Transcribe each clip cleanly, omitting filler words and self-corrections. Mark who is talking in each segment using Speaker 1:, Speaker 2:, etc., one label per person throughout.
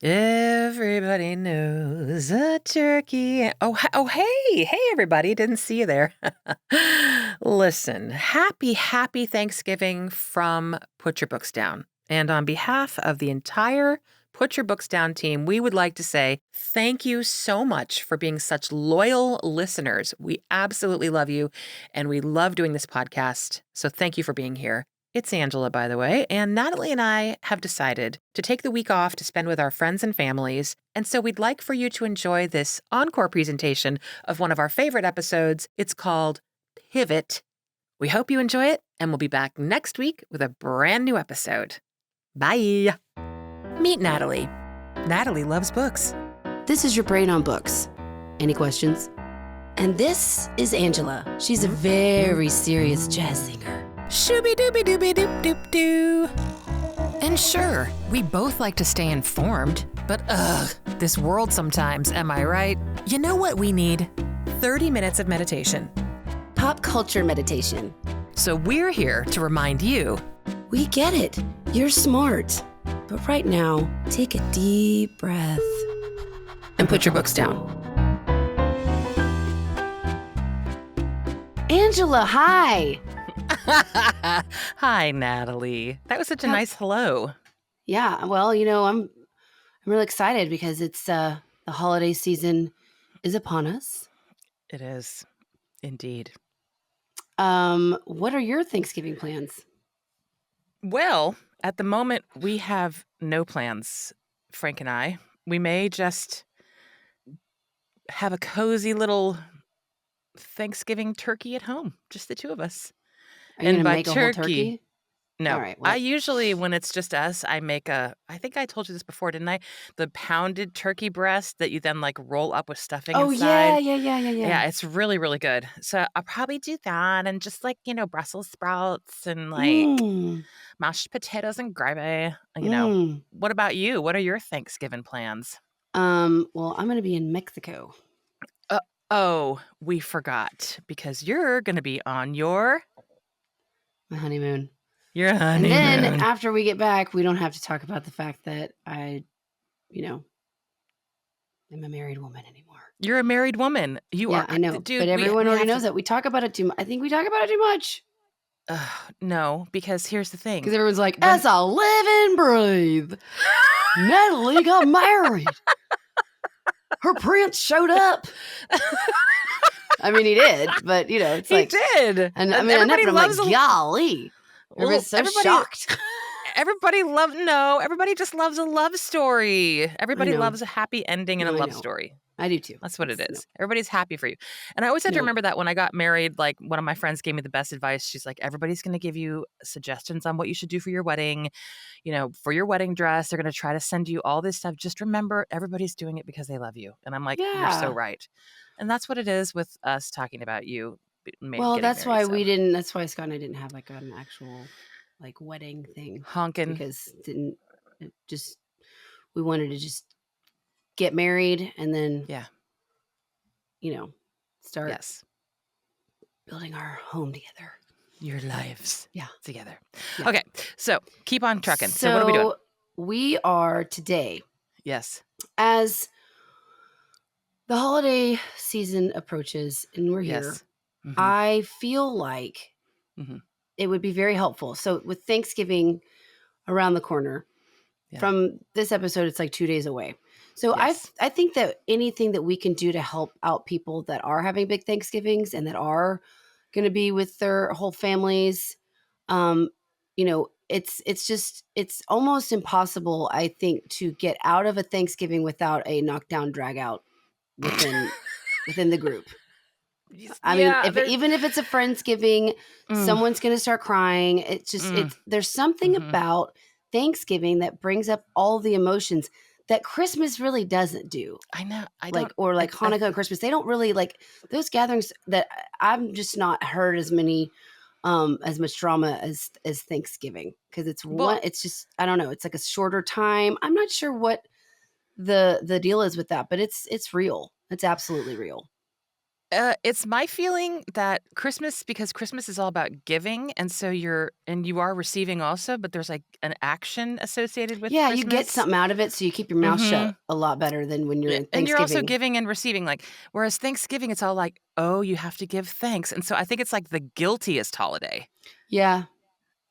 Speaker 1: Everybody knows a turkey. Hey, everybody. Didn't see you there. Listen, happy Thanksgiving from Put Your Books Down. And on behalf of the entire Put Your Books Down team, we would like to say thank you so much for being such loyal listeners. We absolutely love you, and we love doing this podcast. So thank you for being here. It's Angela, by the way, and Natalie and I have decided to take the week off to spend with our friends and families, and so we'd like for you to enjoy this encore presentation of one of our favorite episodes. It's called Pivot. We hope you enjoy it, and we'll be back next week with a brand new episode. Bye. Meet Natalie. Natalie loves books.
Speaker 2: This is your brain on books. Any questions? And this is Angela. She's a very serious jazz singer.
Speaker 1: Shooby-dooby-dooby-doop-doop-doo. And sure, we both like to stay informed, but this world sometimes, am I right? You know what we need? 30 minutes of meditation.
Speaker 2: Pop culture meditation.
Speaker 1: So we're here to remind you.
Speaker 2: We get it. You're smart. But right now, take a deep breath and put your books down. Angela, hi.
Speaker 1: Hi, Natalie. That was such a nice hello.
Speaker 2: Yeah, well, I'm really excited because it's the holiday season is upon us.
Speaker 1: It is, indeed.
Speaker 2: What are your Thanksgiving plans?
Speaker 1: Well, at the moment, we have no plans, Frank and I. We may just have a cozy little Thanksgiving turkey at home, just the two of us.
Speaker 2: Are you going to make a whole turkey?
Speaker 1: No.
Speaker 2: All right,
Speaker 1: I usually, when it's just us, I make I think I told you this before, didn't I? The pounded turkey breast that you then roll up with stuffing inside.
Speaker 2: Yeah.
Speaker 1: Yeah, it's really, really good. So I'll probably do that and just Brussels sprouts and mashed potatoes and gravy. What about you? What are your Thanksgiving plans?
Speaker 2: Well, I'm going to be in Mexico.
Speaker 1: Oh, we forgot because you're going to be on
Speaker 2: my honeymoon.
Speaker 1: Your honeymoon.
Speaker 2: And then after we get back, we don't have to talk about the fact that I, am a married woman anymore.
Speaker 1: You're a married woman. You are.
Speaker 2: I know.
Speaker 1: Dude,
Speaker 2: but everyone already knows that. We talk about it too much. I think we talk about it too much.
Speaker 1: No, because here's the thing.
Speaker 2: Because everyone's like, as I live and breathe, Natalie got married. Her prince showed up. I mean, he did, but it's
Speaker 1: he did.
Speaker 2: And I mean, everybody loves golly. Everybody's so shocked.
Speaker 1: Everybody just loves a love story. Everybody loves a happy ending and a love story.
Speaker 2: I do too.
Speaker 1: That's what it is. Everybody's happy for you. And I always had to remember that when I got married, one of my friends gave me the best advice. She's like, everybody's going to give you suggestions on what you should do for your wedding. For your wedding dress, they're going to try to send you all this stuff. Just remember, everybody's doing it because they love you. And I'm like, You're so right. And that's what it is with us talking about you.
Speaker 2: That's why Scott and I didn't have an actual wedding thing.
Speaker 1: Honkin'.
Speaker 2: Because we wanted to just get married and then start building our home together.
Speaker 1: Your lives together.
Speaker 2: Yeah.
Speaker 1: Okay, so keep on trucking. So what are we doing?
Speaker 2: We are today.
Speaker 1: Yes.
Speaker 2: As the holiday season approaches and we're here,
Speaker 1: mm-hmm.
Speaker 2: I feel like it would be very helpful. So with Thanksgiving around the corner, from this episode, it's 2 days away. So I think that anything that we can do to help out people that are having big Thanksgivings and that are going to be with their whole families, it's almost impossible, I think, to get out of a Thanksgiving without a knockdown drag out within the group. I mean, even if it's a Friendsgiving, someone's going to start crying. It's just there's something about Thanksgiving that brings up all the emotions that Christmas really doesn't do.
Speaker 1: I know.
Speaker 2: Hanukkah and Christmas. They don't really those gatherings that I've just not heard as much drama as Thanksgiving. Because it's just, I don't know. It's a shorter time. I'm not sure what the deal is with that, but it's real. It's absolutely real.
Speaker 1: It's my feeling that because Christmas is all about giving, and so you are receiving also, but there's, like, an action associated with
Speaker 2: Yeah, you get
Speaker 1: Christmas.
Speaker 2: something out of it, so you keep your mouth shut
Speaker 1: Mhm.
Speaker 2: a lot better than when you're
Speaker 1: Yeah,
Speaker 2: in
Speaker 1: and you're also
Speaker 2: Thanksgiving.
Speaker 1: giving and receiving, like whereas Thanksgiving, it's all like, "Oh, you have to give thanks," and so I think it's, like, the guiltiest holiday.
Speaker 2: Yeah,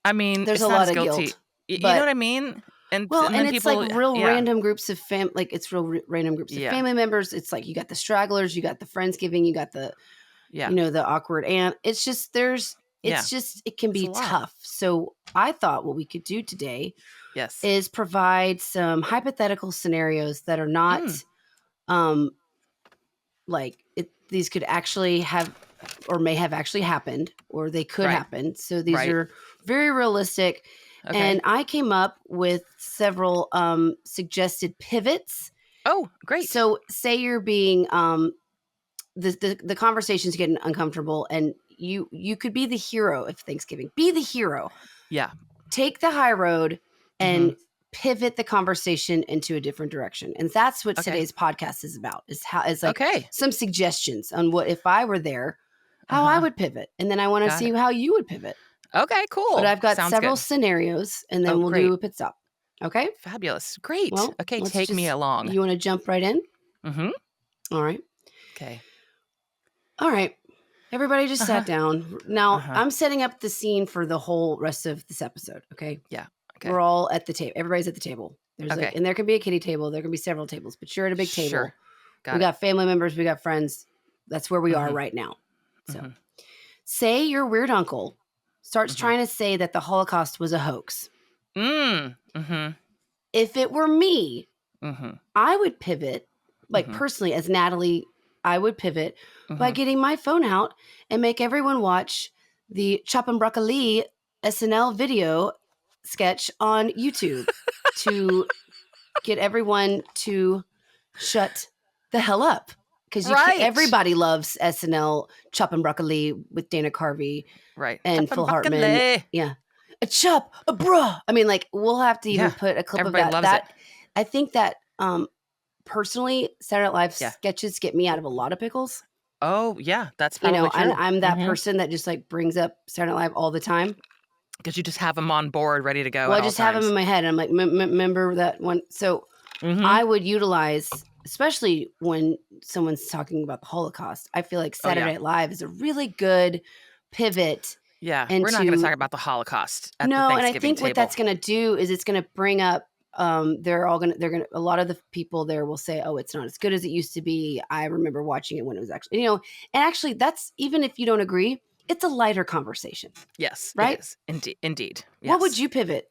Speaker 1: I mean,
Speaker 2: there's
Speaker 1: it's
Speaker 2: a
Speaker 1: not
Speaker 2: lot
Speaker 1: as
Speaker 2: of
Speaker 1: guilty.
Speaker 2: guilt,
Speaker 1: You know
Speaker 2: but
Speaker 1: what I mean?
Speaker 2: well,
Speaker 1: And
Speaker 2: and
Speaker 1: then
Speaker 2: it's like
Speaker 1: people
Speaker 2: real
Speaker 1: yeah,
Speaker 2: random groups of it's real random groups of
Speaker 1: yeah,
Speaker 2: family members. It's like you got the stragglers, you got the friendsgiving, you got the
Speaker 1: yeah,
Speaker 2: the awkward aunt.
Speaker 1: yeah.
Speaker 2: It can
Speaker 1: It's a
Speaker 2: be
Speaker 1: lot.
Speaker 2: tough. So I thought what we could do today
Speaker 1: Yes.
Speaker 2: is provide some hypothetical scenarios that are
Speaker 1: Mm,
Speaker 2: not um these could actually have or may have actually happened or they could
Speaker 1: right,
Speaker 2: happen. So these
Speaker 1: right.
Speaker 2: are very realistic. And
Speaker 1: Okay.
Speaker 2: I came up with several suggested pivots.
Speaker 1: Oh, great.
Speaker 2: So say you're being the conversation's getting uncomfortable and you could be the hero of Thanksgiving. Be the hero.
Speaker 1: Yeah.
Speaker 2: Take the high road and
Speaker 1: Mhm.
Speaker 2: pivot the conversation into a different direction. And that's what
Speaker 1: Okay.
Speaker 2: today's podcast is about. Is like
Speaker 1: Okay.
Speaker 2: some suggestions on what if I were there, how I
Speaker 1: Uh-huh.
Speaker 2: would pivot. And then I want to
Speaker 1: Got
Speaker 2: see
Speaker 1: it.
Speaker 2: how you would pivot.
Speaker 1: Okay,
Speaker 2: But
Speaker 1: cool.
Speaker 2: I've got
Speaker 1: Sounds
Speaker 2: several
Speaker 1: good.
Speaker 2: scenarios and
Speaker 1: Oh,
Speaker 2: then we'll do
Speaker 1: great.
Speaker 2: a pit stop. Okay?
Speaker 1: Fabulous. Great.
Speaker 2: Well,
Speaker 1: Okay,
Speaker 2: let's
Speaker 1: take me
Speaker 2: just
Speaker 1: along.
Speaker 2: you want to jump right in?
Speaker 1: Mhm.
Speaker 2: All right.
Speaker 1: Okay.
Speaker 2: All right. Everybody just
Speaker 1: Uh-huh.
Speaker 2: sat down. Now,
Speaker 1: Uh-huh.
Speaker 2: I'm setting up the scene for the whole rest of this episode, okay?
Speaker 1: Yeah. Okay.
Speaker 2: We're all at the table. Everybody's at the table. There's like
Speaker 1: Okay.
Speaker 2: and there can be a kiddie table, there can be several tables, but you're at a big
Speaker 1: Sure.
Speaker 2: table. We
Speaker 1: Got it.
Speaker 2: got family members, we got friends. That's where we are
Speaker 1: Mhm.
Speaker 2: right now. So,
Speaker 1: Mhm.
Speaker 2: say your weird uncle starts
Speaker 1: Mhm.
Speaker 2: trying to say that the Holocaust was a hoax.
Speaker 1: Mhm.
Speaker 2: If it were me,
Speaker 1: Mhm.
Speaker 2: I would pivot, like
Speaker 1: Mhm.
Speaker 2: personally as Natalie, I would pivot by
Speaker 1: Mhm.
Speaker 2: getting my phone out and make everyone watch the Chop and Broccoli SNL video sketch on YouTube to get everyone to shut the hell up. Because you can't,
Speaker 1: Right.
Speaker 2: everybody loves SNL Chop and Broccoli with Dana Carvey
Speaker 1: Right.
Speaker 2: and
Speaker 1: Chop and
Speaker 2: Phil Hartman.
Speaker 1: broccoli.
Speaker 2: Yeah. A chop, a bruh. I mean, like, we'll have to even
Speaker 1: Yeah.
Speaker 2: put a clip of
Speaker 1: Everybody
Speaker 2: that.
Speaker 1: loves it.
Speaker 2: I think that personally, Saturday Night Live
Speaker 1: Yeah.
Speaker 2: sketches get me out of a lot of pickles.
Speaker 1: Oh, yeah, that's probably
Speaker 2: And
Speaker 1: true.
Speaker 2: I'm that
Speaker 1: Mhm.
Speaker 2: person that just like brings up Saturday Night Live all the time.
Speaker 1: 'Cause you just have them on board ready to go
Speaker 2: Well,
Speaker 1: at
Speaker 2: I
Speaker 1: all
Speaker 2: just have them in
Speaker 1: times.
Speaker 2: my head. And I'm like, remember that one? So
Speaker 1: Mhm.
Speaker 2: I would utilize, especially when someone's talking about the Holocaust, I feel like
Speaker 1: Oh,
Speaker 2: Saturday
Speaker 1: yeah.
Speaker 2: Night Live is a really good pivot
Speaker 1: Yeah. We're not gonna
Speaker 2: into
Speaker 1: talk about the Holocaust at the
Speaker 2: no, and I
Speaker 1: Thanksgiving
Speaker 2: think what
Speaker 1: table.
Speaker 2: that's gonna do is it's gonna bring up they're gonna a lot of the people there will say, oh, it's not as good as it used to be. I remember watching it when it was actually, and actually that's even if you don't agree, it's a lighter conversation,
Speaker 1: Yes, it
Speaker 2: right?
Speaker 1: is. Indeed.
Speaker 2: What would
Speaker 1: Yes.
Speaker 2: you pivot?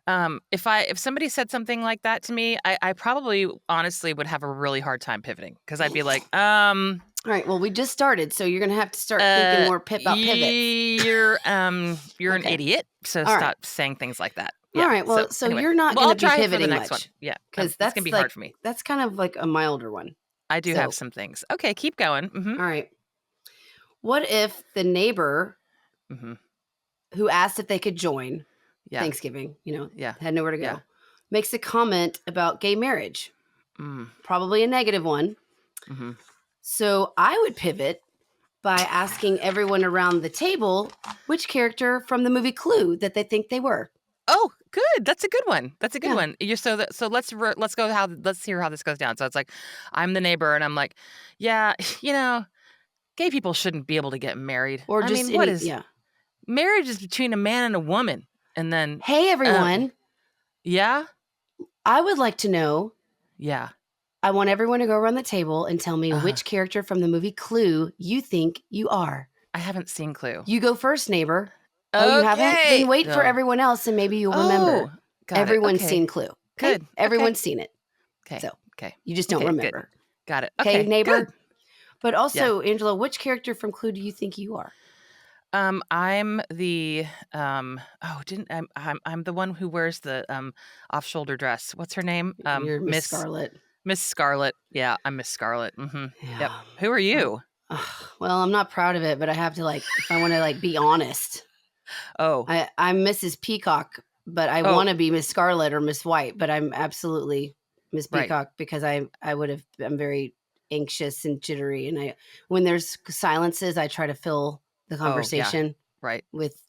Speaker 1: If somebody said something like that to me, I probably honestly would have a really hard time pivoting because I'd be like,
Speaker 2: All right, well, we just started, so you're gonna have to start thinking
Speaker 1: uh,
Speaker 2: more about pivots.
Speaker 1: you're an
Speaker 2: Okay.
Speaker 1: idiot, so
Speaker 2: All right.
Speaker 1: stop saying things like that.
Speaker 2: All
Speaker 1: Yeah.
Speaker 2: right.
Speaker 1: So
Speaker 2: Well, so
Speaker 1: anyway,
Speaker 2: you're not
Speaker 1: well,
Speaker 2: going
Speaker 1: I'll
Speaker 2: to be
Speaker 1: try it for the
Speaker 2: pivoting
Speaker 1: next one.
Speaker 2: much
Speaker 1: Yeah,
Speaker 2: because
Speaker 1: it's gonna be hard for me.
Speaker 2: that's kind of like a milder one.
Speaker 1: I do have
Speaker 2: So,
Speaker 1: some things. Okay, keep going.
Speaker 2: all right. What if the neighbor
Speaker 1: Mm-hmm.
Speaker 2: who asked if they could join
Speaker 1: Yeah,
Speaker 2: Thanksgiving,
Speaker 1: yeah,
Speaker 2: had nowhere to
Speaker 1: yeah.
Speaker 2: go, makes a comment about gay marriage,
Speaker 1: Mm,
Speaker 2: probably a negative one.
Speaker 1: mm-hmm.
Speaker 2: So I would pivot by asking everyone around the table which character from the movie Clue that they think they were.
Speaker 1: Oh, good. That's a good one. That's a good
Speaker 2: Yeah.
Speaker 1: one. You're so let's hear how this goes down. So it's like I'm the neighbor and I'm like, yeah, gay people shouldn't be able to get married.
Speaker 2: Or
Speaker 1: I
Speaker 2: just
Speaker 1: mean, what
Speaker 2: any,
Speaker 1: is
Speaker 2: yeah.
Speaker 1: marriage is between a man and a woman. And then
Speaker 2: Hey, everyone.
Speaker 1: yeah?
Speaker 2: I would like to know.
Speaker 1: Yeah.
Speaker 2: I want everyone to go around the table and tell me
Speaker 1: Uh,
Speaker 2: which character from the movie Clue you think you are.
Speaker 1: I haven't seen Clue.
Speaker 2: You go first, neighbor. Oh, you haven't?
Speaker 1: Okay.
Speaker 2: Then wait for
Speaker 1: No.
Speaker 2: everyone else and maybe you'll remember.
Speaker 1: Oh, got it.
Speaker 2: Everyone's
Speaker 1: Okay.
Speaker 2: seen Clue. Okay?
Speaker 1: Good. Okay.
Speaker 2: Everyone's seen it.
Speaker 1: Okay.
Speaker 2: So
Speaker 1: Okay.
Speaker 2: you just don't
Speaker 1: Okay, good.
Speaker 2: remember.
Speaker 1: Got it.
Speaker 2: Okay,
Speaker 1: Okay. Good.
Speaker 2: neighbor? But
Speaker 1: Yeah.
Speaker 2: also, Angela, which character from Clue do you think you are?
Speaker 1: I'm the didn't I'm the one who wears the off shoulder dress. What's her name?
Speaker 2: You're Miss Scarlet.
Speaker 1: Miss Scarlet. Yeah, I'm Miss Scarlet. Mm-hmm. Yep.
Speaker 2: Yeah.
Speaker 1: Who are you?
Speaker 2: Well, I'm not proud of it, but I have to if I want to be honest.
Speaker 1: Oh.
Speaker 2: I'm Mrs. Peacock, but I
Speaker 1: Oh,
Speaker 2: want to be Miss Scarlet or Miss White, but I'm absolutely Miss
Speaker 1: right.
Speaker 2: Peacock because I'm very anxious and jittery. And when there's silences, I try to fill the
Speaker 1: Oh, yeah.
Speaker 2: conversation
Speaker 1: Right.
Speaker 2: with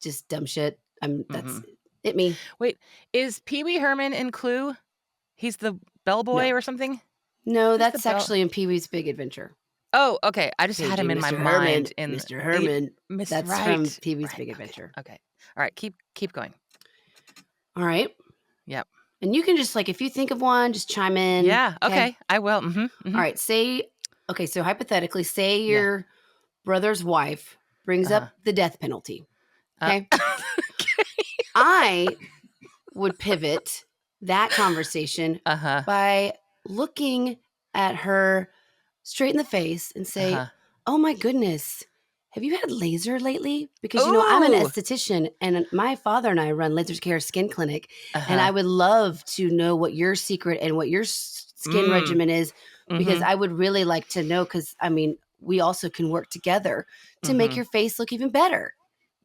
Speaker 2: just dumb shit. That's
Speaker 1: Mhm.
Speaker 2: it. Me.
Speaker 1: Wait, is Pee Wee Herman in Clue? He's the bellboy
Speaker 2: No,
Speaker 1: or something?
Speaker 2: no,
Speaker 1: Who's the
Speaker 2: that's
Speaker 1: bell?
Speaker 2: actually in Pee Wee's Big Adventure.
Speaker 1: Oh, okay. I just had him
Speaker 2: Paging
Speaker 1: in my
Speaker 2: Mr. Herman,
Speaker 1: mind in
Speaker 2: Mr.
Speaker 1: eh,
Speaker 2: Herman.
Speaker 1: Miss
Speaker 2: That's from
Speaker 1: right.
Speaker 2: Pee Wee's
Speaker 1: Right.
Speaker 2: Big
Speaker 1: Okay.
Speaker 2: Adventure.
Speaker 1: Okay. All right. Keep going.
Speaker 2: All right.
Speaker 1: Yep.
Speaker 2: And you can just like, if you think of one, just chime in.
Speaker 1: Yeah.
Speaker 2: Okay.
Speaker 1: Okay. I will.
Speaker 2: All right. Okay. So hypothetically, say
Speaker 1: Yeah.
Speaker 2: your brother's wife brings
Speaker 1: Uh-huh.
Speaker 2: up the death penalty.
Speaker 1: Uh,
Speaker 2: Okay. I would pivot that conversation
Speaker 1: uh-huh.
Speaker 2: by looking at her straight in the face and say,
Speaker 1: Uh-huh.
Speaker 2: "Oh my goodness, have you had laser lately?" Because I'm an
Speaker 1: Ooh.
Speaker 2: esthetician and my father and I run Laser Care Skin Clinic, and I
Speaker 1: Uh-huh.
Speaker 2: would love to know what your secret and what your skin
Speaker 1: Mm.
Speaker 2: regimen is, because
Speaker 1: Mhm.
Speaker 2: I would really like to know, cuz we also can work together to make
Speaker 1: Mhm.
Speaker 2: your face look even better.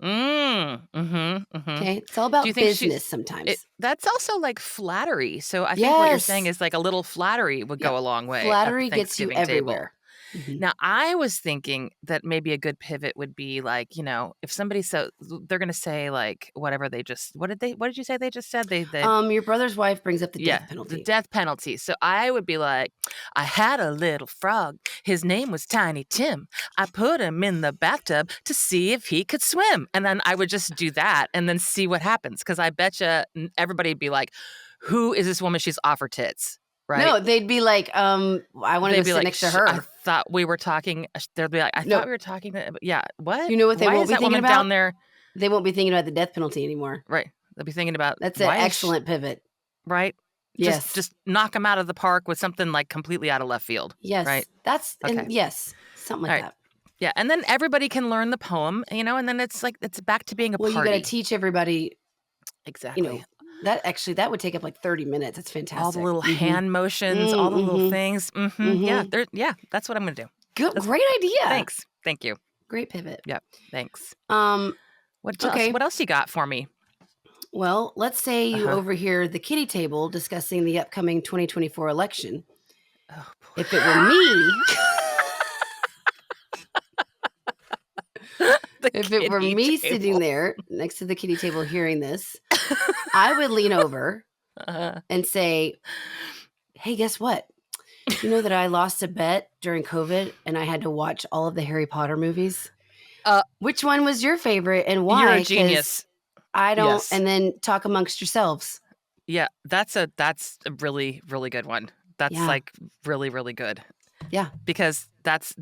Speaker 1: Mhm.
Speaker 2: Okay? It's all
Speaker 1: Do you
Speaker 2: about
Speaker 1: think
Speaker 2: business
Speaker 1: she's it
Speaker 2: sometimes.
Speaker 1: that's also like flattery. So I think what you're saying
Speaker 2: Yes.
Speaker 1: is like a little flattery would
Speaker 2: Yep.
Speaker 1: go a long way at the
Speaker 2: Flattery gets you
Speaker 1: Thanksgiving table.
Speaker 2: everywhere. Mhm.
Speaker 1: Now, I was thinking that maybe a good pivot would be like, if somebody they're gonna say like whatever they just what did you say they just said? They
Speaker 2: Your brother's wife brings up the death
Speaker 1: yeah, the
Speaker 2: penalty.
Speaker 1: death penalty. So I would be like, I had a little frog. His name was Tiny Tim. I put him in the bathtub to see if he could swim. And then I would just do that and then see what happens. Cause I bet you everybody would be like, who is this woman? She's off her tits. Right.
Speaker 2: No, they'd be like, I want to
Speaker 1: They'd
Speaker 2: go
Speaker 1: be
Speaker 2: sit
Speaker 1: like,
Speaker 2: next to
Speaker 1: I
Speaker 2: her.
Speaker 1: thought we were talking. They'll be like, I thought
Speaker 2: No,
Speaker 1: we were talking. Yeah. What?
Speaker 2: you know what they
Speaker 1: Why
Speaker 2: won't
Speaker 1: is
Speaker 2: be
Speaker 1: that
Speaker 2: thinking
Speaker 1: woman
Speaker 2: about?
Speaker 1: down there?
Speaker 2: They won't be thinking about the death penalty anymore.
Speaker 1: Right. They'll be thinking about
Speaker 2: That's an
Speaker 1: why is she,
Speaker 2: excellent pivot.
Speaker 1: right?
Speaker 2: Yes.
Speaker 1: Just knock them out of the park with something like completely out of left field.
Speaker 2: Yes.
Speaker 1: Right.
Speaker 2: And
Speaker 1: Okay.
Speaker 2: yes, something
Speaker 1: All
Speaker 2: like
Speaker 1: right.
Speaker 2: that.
Speaker 1: Yeah. And then everybody can learn the poem, and then it's like, it's back to being a
Speaker 2: Well, you got to
Speaker 1: party.
Speaker 2: teach everybody,
Speaker 1: Exactly.
Speaker 2: that would take up like 30 minutes. That's
Speaker 1: All the
Speaker 2: fantastic.
Speaker 1: little
Speaker 2: Mm-hmm.
Speaker 1: hand motions, all the little
Speaker 2: Mm-hmm.
Speaker 1: things. Yeah.
Speaker 2: Mm-hmm.
Speaker 1: Yeah. That's what I'm going to do.
Speaker 2: Good,
Speaker 1: That's,
Speaker 2: great idea.
Speaker 1: thanks. Thank you.
Speaker 2: Great pivot.
Speaker 1: Yep. Thanks.
Speaker 2: Um, okay.
Speaker 1: What else you got for me?
Speaker 2: Well, let's say you
Speaker 1: Uh-huh.
Speaker 2: overhear the kitty table discussing the upcoming 2024 election.
Speaker 1: Oh, boy.
Speaker 2: If it were me, if it were me sitting there next to the kitty table hearing this, I would lean over and say, "Hey, guess what? You know that I lost a bet during COVID and I had to watch all of the Harry Potter movies? Which one was your favorite and
Speaker 1: You're a
Speaker 2: why? Because
Speaker 1: genius.
Speaker 2: I don't."
Speaker 1: Yes.
Speaker 2: And then talk amongst yourselves.
Speaker 1: Yeah, that's a really, really good one. That's
Speaker 2: Yeah.
Speaker 1: like really, really good.
Speaker 2: Yeah.
Speaker 1: Because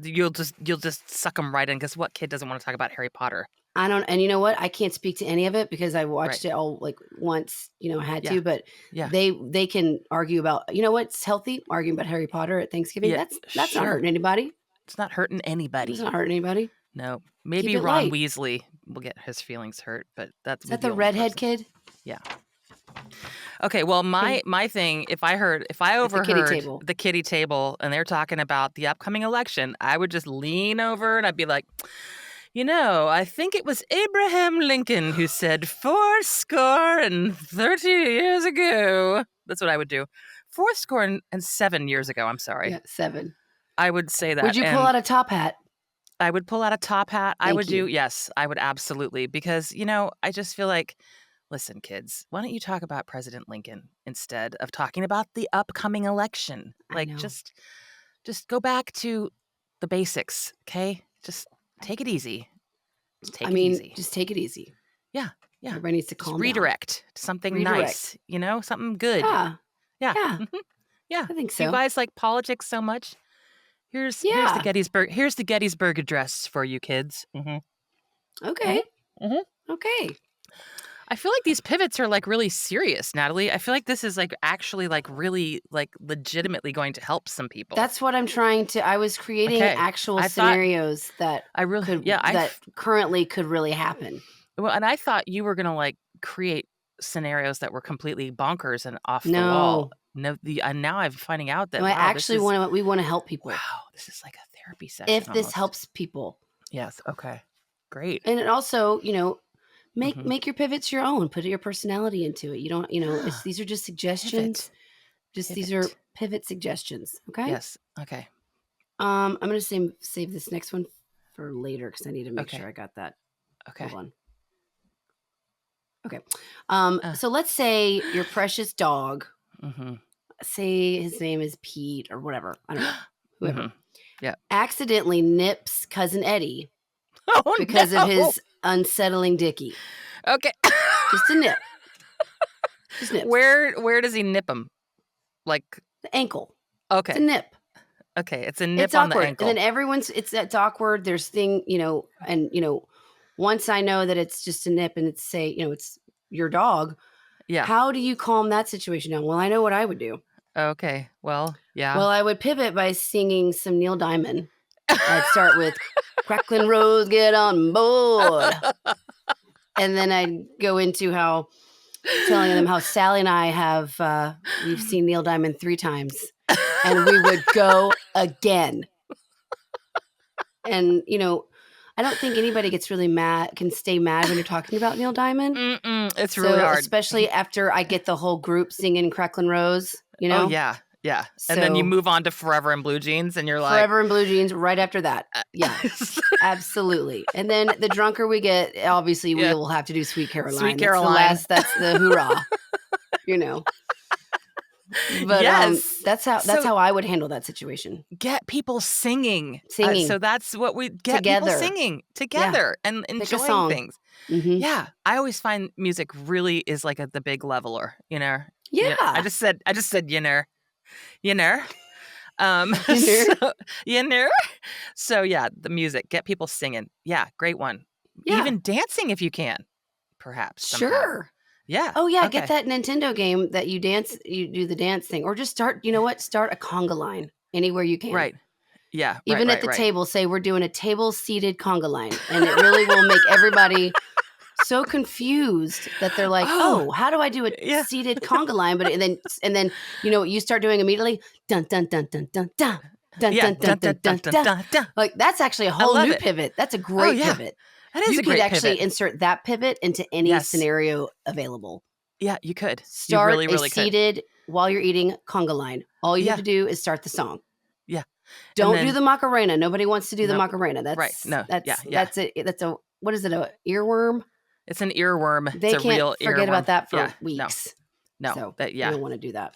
Speaker 1: you'll just suck them right in. Because what kid doesn't want to talk about Harry Potter?
Speaker 2: I don't, and you know what? I can't speak to any of it because I watched
Speaker 1: Right.
Speaker 2: it all like once, I had
Speaker 1: Yeah.
Speaker 2: to, but
Speaker 1: Yeah.
Speaker 2: they can argue about, what's healthy? Arguing about Harry Potter at Thanksgiving.
Speaker 1: Yeah,
Speaker 2: That's not
Speaker 1: sure.
Speaker 2: hurting anybody.
Speaker 1: It's not hurting
Speaker 2: It's
Speaker 1: anybody.
Speaker 2: not hurting anybody.
Speaker 1: No, maybe
Speaker 2: it
Speaker 1: Ron
Speaker 2: light.
Speaker 1: Weasley will get his feelings hurt, but that's
Speaker 2: Is that the redhead kid?
Speaker 1: Yeah. Okay, well, my thing, if I overheard the kitty table and they're talking about the upcoming election, I would just lean over and I'd be like, I think it was Abraham Lincoln who said 80 years ago. That's what I would do. 7 years ago, I'm sorry.
Speaker 2: Yeah, 7.
Speaker 1: I would say that.
Speaker 2: Would you pull out a top hat?
Speaker 1: I would pull out a top hat. I would
Speaker 2: you.
Speaker 1: Yes, I would absolutely. Because, I just feel like, listen, kids, why don't you talk about President Lincoln instead of talking about the upcoming election?
Speaker 2: I know.
Speaker 1: Just go back to the basics, okay? Just take it easy. Just take it easy.
Speaker 2: Just take it easy.
Speaker 1: Yeah.
Speaker 2: Everybody needs to calm down.
Speaker 1: Redirect to something nice, something good.
Speaker 2: Yeah.
Speaker 1: Yeah.
Speaker 2: Yeah.
Speaker 1: Yeah.
Speaker 2: I think so.
Speaker 1: You guys like politics so much. Here's the Gettysburg Address for you kids. Mm-hmm.
Speaker 2: Okay.
Speaker 1: Mm-hmm.
Speaker 2: Okay.
Speaker 1: I feel like these pivots are like really serious, Natalie. I feel like this is like actually like really like legitimately going to help some people.
Speaker 2: That's what I'm trying to. I was creating actual scenarios that currently could really happen.
Speaker 1: Well, and I thought you were gonna like create scenarios that were completely bonkers and off the wall. No, and now I'm finding out that
Speaker 2: I actually we want to help people.
Speaker 1: Wow, this is like a therapy session.
Speaker 2: If this helps people.
Speaker 1: Yes. Okay. Great.
Speaker 2: And it also, make your pivots your own. Put your personality into it. You don't, these are just suggestions. These are pivot suggestions. Okay.
Speaker 1: Yes. Okay.
Speaker 2: I'm gonna save this next one for later because I need to make sure I got that.
Speaker 1: Okay.
Speaker 2: Hold on. Okay. So let's say your precious dog, say his name is Pete or whatever, I don't know, whoever, accidentally nips Cousin Eddie because of his unsettling Dickie.
Speaker 1: Okay.
Speaker 2: Just a nip. Just nips.
Speaker 1: Where does he nip him? Like
Speaker 2: the ankle.
Speaker 1: Okay.
Speaker 2: It's a nip.
Speaker 1: Okay, it's a nip
Speaker 2: it's
Speaker 1: on
Speaker 2: awkward.
Speaker 1: The ankle.
Speaker 2: And then it's awkward. There's and once I know that it's just a nip and it's it's your dog.
Speaker 1: Yeah.
Speaker 2: How do you calm that situation down? Well, I know what I would do.
Speaker 1: Okay. Well, yeah.
Speaker 2: Well, I would pivot by singing some Neil Diamond. I'd start with Crackling Rose, get on board. And then I'd go into telling them how Sally and I have, we've seen Neil Diamond 3 times. And we would go again. And, I don't think anybody gets really can stay mad when you're talking about Neil Diamond.
Speaker 1: It's really hard.
Speaker 2: Especially after I get the whole group singing Cracklin' Rose,
Speaker 1: Oh, yeah. Yeah. And then you move on to Forever in Blue Jeans and you're like...
Speaker 2: Forever in Blue Jeans right after that. Yeah, absolutely. And then the drunker we get, obviously we will have to do Sweet Caroline.
Speaker 1: Sweet Caroline.
Speaker 2: That's the hoorah, But
Speaker 1: yes.
Speaker 2: That's how I would handle that situation.
Speaker 1: Get people singing. So that's what we get
Speaker 2: together.
Speaker 1: People singing together and enjoying things.
Speaker 2: Mm-hmm.
Speaker 1: Yeah. I always find music really is like the big leveler,
Speaker 2: Yeah.
Speaker 1: I just said, So yeah, the music, get people singing. Yeah. Great one.
Speaker 2: Yeah.
Speaker 1: Even dancing if you can, perhaps. Somehow.
Speaker 2: Sure.
Speaker 1: Yeah.
Speaker 2: Oh yeah. Okay. Get that Nintendo game that you do the dance thing, or just start a conga line anywhere you can.
Speaker 1: Right. Yeah.
Speaker 2: Even at the table, say we're doing a table seated conga line, and it really will make everybody so confused that they're like, "Oh, how do I do a seated conga line?" But and then you start doing immediately dun dun dun dun dun dun dun dun dun dun dun dun dun. Like that's actually a whole new pivot. That's a great pivot.
Speaker 1: That is a great pivot. You could
Speaker 2: actually insert that pivot into any scenario available.
Speaker 1: Yeah, you could.
Speaker 2: Start
Speaker 1: you really
Speaker 2: seated while you're eating conga line. All you have to do is start the song.
Speaker 1: Yeah.
Speaker 2: Don't do the Macarena. Nobody wants to do the Macarena. That's
Speaker 1: right. No.
Speaker 2: That's it. That's what is it? A earworm?
Speaker 1: It's an earworm.
Speaker 2: They
Speaker 1: it's a real
Speaker 2: can't forget
Speaker 1: earworm.
Speaker 2: about that for weeks.
Speaker 1: No.
Speaker 2: So
Speaker 1: you
Speaker 2: don't want to do that.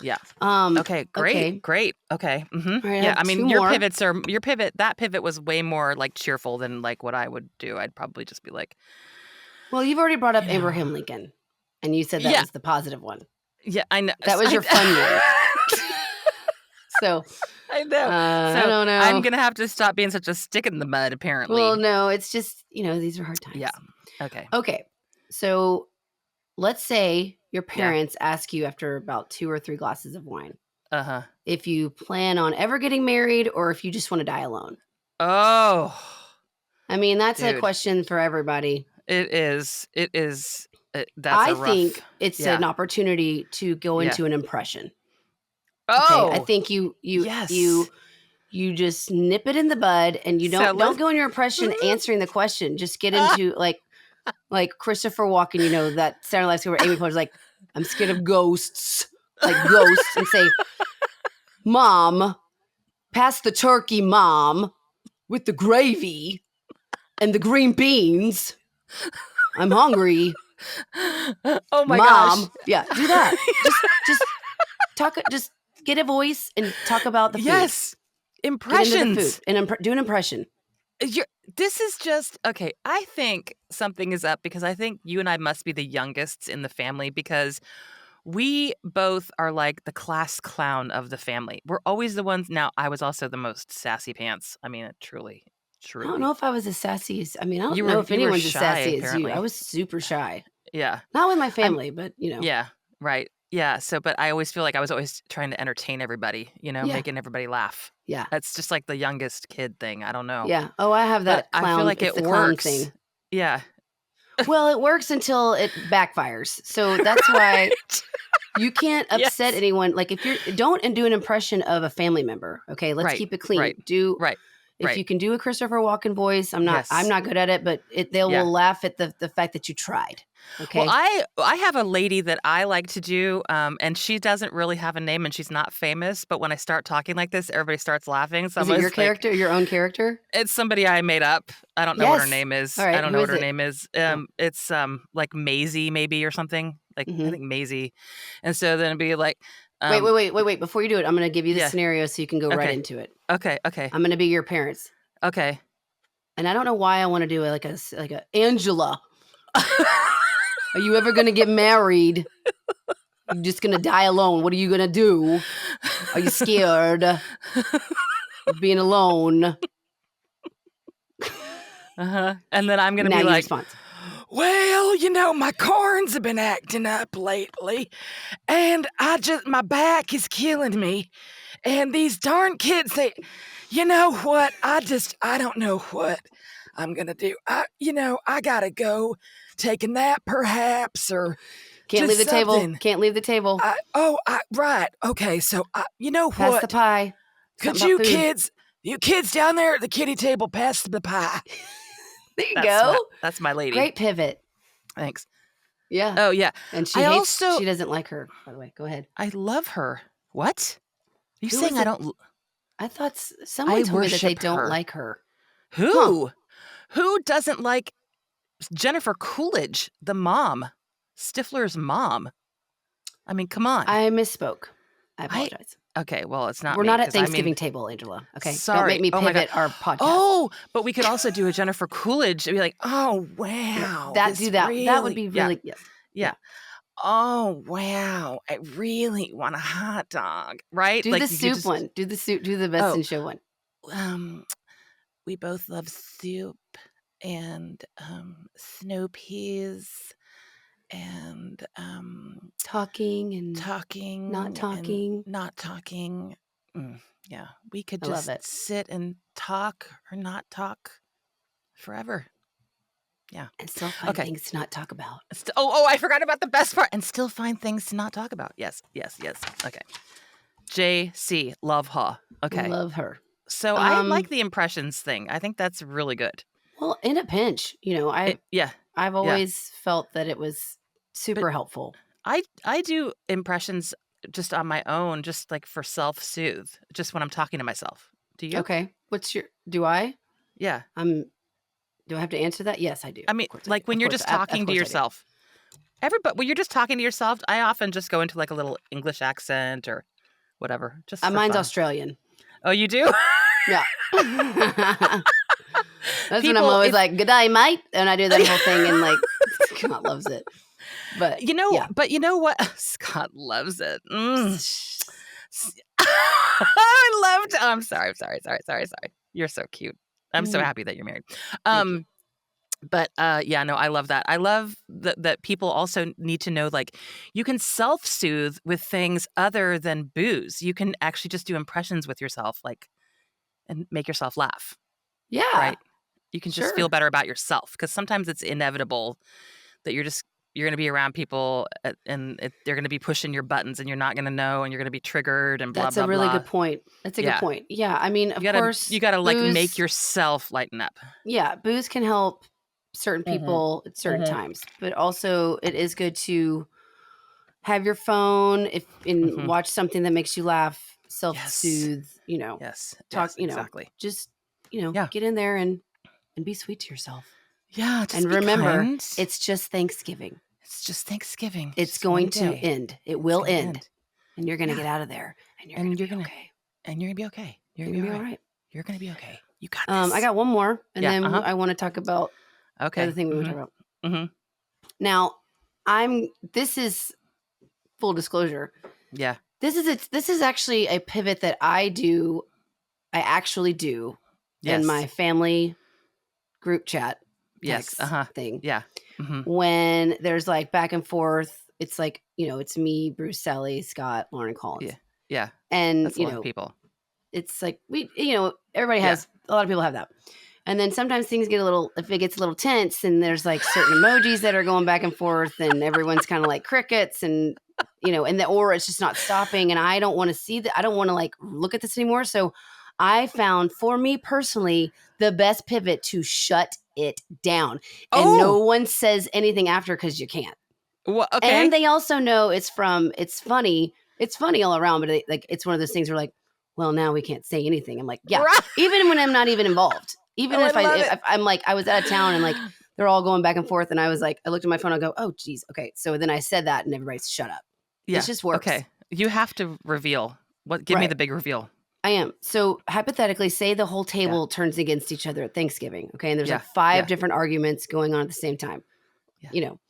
Speaker 1: Yeah. Okay. Great. Okay. Mm-hmm.
Speaker 2: Right,
Speaker 1: yeah. I mean, that pivot was way more like cheerful than like what I would do. I'd probably just be like,
Speaker 2: well, you've already brought up Abraham Lincoln, and you said that was the positive one.
Speaker 1: Yeah, I know.
Speaker 2: That was your fun one. So
Speaker 1: I know.
Speaker 2: I don't know.
Speaker 1: I'm gonna have to stop being such a stick in the mud. Apparently.
Speaker 2: Well, no, it's just these are hard times.
Speaker 1: Yeah. Okay.
Speaker 2: Okay. So let's say your parents ask you after about 2 or 3 glasses of wine. If you plan on ever getting married or if you just want to die alone.
Speaker 1: Oh.
Speaker 2: I mean, that's a question for everybody.
Speaker 1: It is.
Speaker 2: I think it's an opportunity to go into an impression.
Speaker 1: Oh.
Speaker 2: Okay? I think you just nip it in the bud and you don't go in your impression answering the question. Just get into like Christopher Walken, that Saturday Night Live where Amy Poehler's like, I'm scared of ghosts. Like ghosts, and say, Mom, pass the turkey, Mom, with the gravy and the green beans. I'm hungry.
Speaker 1: Oh my
Speaker 2: Mom.
Speaker 1: gosh.
Speaker 2: Yeah, do that. just talk. Just get a voice and talk about the food.
Speaker 1: Yes, impressions.
Speaker 2: Get into the food and do an impression.
Speaker 1: This is just okay. I think something is up because I think you and I must be the youngest in the family because we both are like the class clown of the family. We're always the ones. Now, I was also the most sassy pants. I mean, truly.
Speaker 2: I don't know if I was as sassy as, I don't know if anyone's as sassy as you. I was super shy.
Speaker 1: Yeah.
Speaker 2: Not with my family, but
Speaker 1: Yeah, right. Yeah. So, but I always feel like I was always trying to entertain everybody, making everybody laugh.
Speaker 2: Yeah.
Speaker 1: That's just like the youngest kid thing. I don't know.
Speaker 2: Yeah. Oh, I have that clown.
Speaker 1: I feel like it works. Thing. Yeah.
Speaker 2: Well, it works until it backfires. So that's why you can't upset anyone. Like if don't do an impression of a family member. Okay. Let's keep it clean.
Speaker 1: Right.
Speaker 2: If you can do a Christopher Walken voice, I'm not
Speaker 1: Yes.
Speaker 2: good at it, but they will laugh at the fact that you tried. Okay.
Speaker 1: Well, I have a lady that I like to do, and she doesn't really have a name, and she's not famous. But when I start talking like this, everybody starts laughing. So
Speaker 2: is it your character, your own character?
Speaker 1: It's somebody I made up. I don't know what her name is.
Speaker 2: All right,
Speaker 1: I don't know what her name is.
Speaker 2: Oh.
Speaker 1: It's like Maisie maybe or something. Like I think Maisie. And so then it'd be like
Speaker 2: wait. Before you do it, I'm going to give you the scenario so you can go right into it.
Speaker 1: Okay.
Speaker 2: I'm going to be your parents.
Speaker 1: Okay.
Speaker 2: And I don't know why I want to do it like a Angela. Are you ever going to get married? You're just going to die alone. What are you going to do? Are you scared of being alone?
Speaker 1: And then I'm going to be like, well, my corns have been acting up lately, and my back is killing me. And these darn kids, you know what? I don't know what I'm going to do. I got to go take a nap perhaps, or
Speaker 2: can't leave the
Speaker 1: something.
Speaker 2: table. Can't leave the table.
Speaker 1: Right. Okay. So, you know what?
Speaker 2: Pass the pie.
Speaker 1: Could you kids down there at the kiddie table pass the pie?
Speaker 2: There you go.
Speaker 1: That's my lady.
Speaker 2: Great pivot.
Speaker 1: Thanks.
Speaker 2: Yeah.
Speaker 1: Oh, yeah.
Speaker 2: And she doesn't like her, by the way. Go ahead.
Speaker 1: I love her. What? Are you saying I don't?
Speaker 2: I thought someone told me that they don't like her.
Speaker 1: Who? Huh. Who doesn't like Jennifer Coolidge, the mom? Stifler's mom. I mean, come on.
Speaker 2: I misspoke. I apologize.
Speaker 1: Okay, well, it's not.
Speaker 2: We're not at Thanksgiving table, Angela. Okay,
Speaker 1: sorry.
Speaker 2: Don't make me pivot our podcast.
Speaker 1: Oh, but we could also do a Jennifer Coolidge and be like, oh wow,
Speaker 2: that would be really
Speaker 1: yeah. Oh wow, I really want a hot dog, right?
Speaker 2: Do the soup one. Do the best in show one.
Speaker 1: We both love soup and snow peas. And
Speaker 2: talking, not talking.
Speaker 1: Yeah, we could just sit and talk or not talk forever. Yeah,
Speaker 2: and still find things to not talk about.
Speaker 1: I forgot about the best part. And still find things to not talk about. Yes. Okay. JC, love her. Okay,
Speaker 2: love her.
Speaker 1: So I like the impressions thing. I think that's really good.
Speaker 2: Well, in a pinch, I've always felt that it was super helpful.
Speaker 1: I do impressions just on my own, just like for self-soothe, just when I'm talking to myself. Do you?
Speaker 2: Okay. Do I?
Speaker 1: Yeah.
Speaker 2: Do I have to answer that? Yes, I do.
Speaker 1: I mean, like when you're just talking to yourself. When you're just talking to yourself, I often just go into like a little English accent or whatever. Just
Speaker 2: mine's Australian.
Speaker 1: Oh, you do?
Speaker 2: Yeah. That's when I'm always like, "Good day, mate," and I do that whole thing, and like Scott loves it. But
Speaker 1: you know what? Scott loves it. I loved. I'm sorry. You're so cute. I'm so happy that you're married. But I love that. I love that people also need to know, like, you can self-soothe with things other than booze. You can actually just do impressions with yourself, like, and make yourself laugh.
Speaker 2: Yeah.
Speaker 1: Right. You can just feel better about yourself, because sometimes it's inevitable that you're going to be around people and they're going to be pushing your buttons and you're not going to know and you're going to be triggered and blah, blah, blah.
Speaker 2: That's a really good point. That's a good point. Yeah. I mean, of course.
Speaker 1: You got to like make yourself lighten up. Yeah.
Speaker 2: Booze can help certain people at certain times, but also it is good to have your phone and watch something that makes you laugh, self-soothe, talk,
Speaker 1: exactly.
Speaker 2: Just, get in there and be sweet to yourself.
Speaker 1: Yeah.
Speaker 2: And remember, it's just Thanksgiving. It's going to end. It will end. And you're going to get out of there. And you're going to be okay.
Speaker 1: And you're going to be okay.
Speaker 2: You're going to be all right.
Speaker 1: You're going to be okay. You got this.
Speaker 2: I got one more. And then I want to talk about the other thing we want to talk about. Now, this is full disclosure.
Speaker 1: Yeah.
Speaker 2: This is actually a pivot that I actually do in my family group chat. Thing.
Speaker 1: Yeah.
Speaker 2: When there's like back and forth, it's like, it's me, Bruce, Sally, Scott, Lauren, Collins.
Speaker 1: Yeah.
Speaker 2: And,
Speaker 1: that's a lot of people.
Speaker 2: It's like everybody has, a lot of people have that. And then sometimes things get if it gets a little tense and there's like certain emojis that are going back and forth and everyone's kind of like crickets and, or it's just not stopping. And I don't want to see that. I don't want to like look at this anymore. So I found, for me personally, the best pivot to shut it down. And no one says anything after because you can't.
Speaker 1: Well, okay.
Speaker 2: And they also know it's funny. It's funny all around, but it's one of those things where like, well, now we can't say anything. I'm like, yeah,
Speaker 1: Right.
Speaker 2: even when I'm not even involved. Even if I'm like, I was out of town and like they're all going back and forth, and I was like, I looked at my phone, I go, oh, geez, okay. So then I said that, and everybody's shut up.
Speaker 1: Yeah.
Speaker 2: It just works.
Speaker 1: Okay, you have to reveal. Give me the big reveal.
Speaker 2: I am. So hypothetically, say the whole table turns against each other at Thanksgiving, okay, and there's like 5 different arguments going on at the same time. Yeah. You know,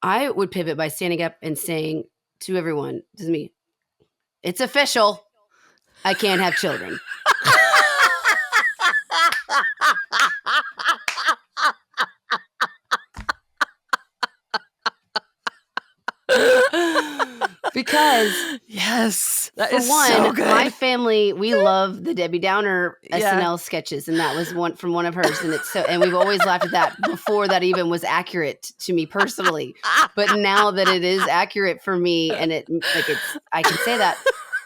Speaker 2: I would pivot by standing up and saying to everyone, this is me, it's official. I can't have children. Because
Speaker 1: yes, that
Speaker 2: for
Speaker 1: is
Speaker 2: one,
Speaker 1: so good.
Speaker 2: my family, we love the Debbie Downer SNL sketches, and that was one from one of hers, and and we've always laughed at that before that even was accurate to me personally. But now that it is accurate for me, and I can say that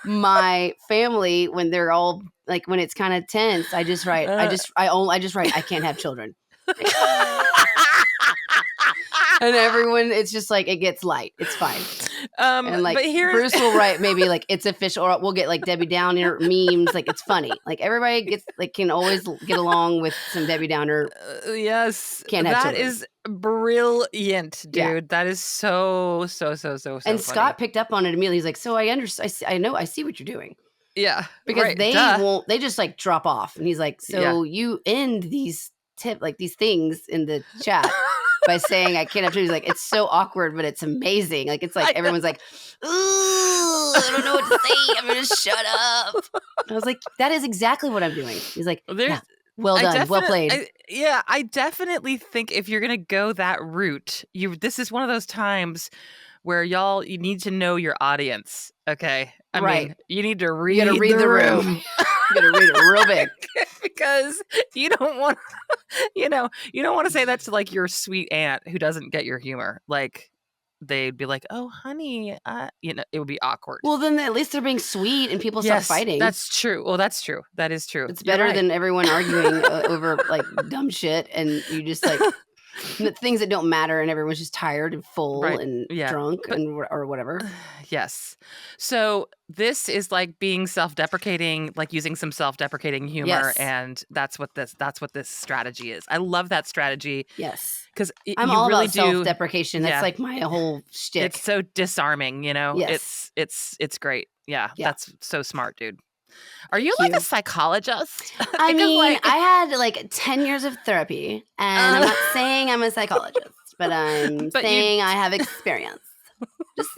Speaker 2: my family, when they're all like, when it's kind of tense, I just write, I can't have children. And everyone, it's just like, it gets light. It's fine. And like, Bruce will write maybe like, it's official, or we'll get like Debbie Downer memes. Like, it's funny. Like, everybody gets like, can always get along with some Debbie Downer.
Speaker 1: Yes.
Speaker 2: Can't have children.
Speaker 1: That is brilliant, dude. Yeah. That is so and
Speaker 2: funny. Scott picked up on it immediately. He's like, so I understand. I see what you're doing.
Speaker 1: Yeah.
Speaker 2: Because they just like drop off. And he's like, so you end these these things in the chat by saying I can't have children. He's like, it's so awkward, but it's amazing. Like, it's like everyone's like, ooh, I don't know what to say. I'm gonna shut up. And I was like, that is exactly what I'm doing. He's like, yeah, well done, well played.
Speaker 1: I definitely think if you're gonna go that route, this is one of those times where you need to know your audience. Okay, I mean, you need to read.
Speaker 2: You gotta read the room. You gotta read it real big.
Speaker 1: Because you don't want, you don't want to say that to like your sweet aunt who doesn't get your humor. Like, they'd be like, "Oh, honey," it would be awkward.
Speaker 2: Well, then at least they're being sweet and people stop fighting.
Speaker 1: That's true. Well, that's true. That is true.
Speaker 2: It's better than everyone arguing over like dumb shit, and you just like things that don't matter, and everyone's just tired and full and drunk or whatever.
Speaker 1: Yes. So this is like being self-deprecating, like using some self-deprecating humor, and that's what this strategy is. I love that strategy.
Speaker 2: Yes,
Speaker 1: because
Speaker 2: I'm all about self-deprecation. That's like my whole shtick.
Speaker 1: It's so disarming, you know.
Speaker 2: Yes.
Speaker 1: It's great. Yeah, that's so smart, dude. Are you like a psychologist?
Speaker 2: I mean, I had like 10 years of therapy, and I'm not saying I'm a psychologist, but I'm saying I have experience. Just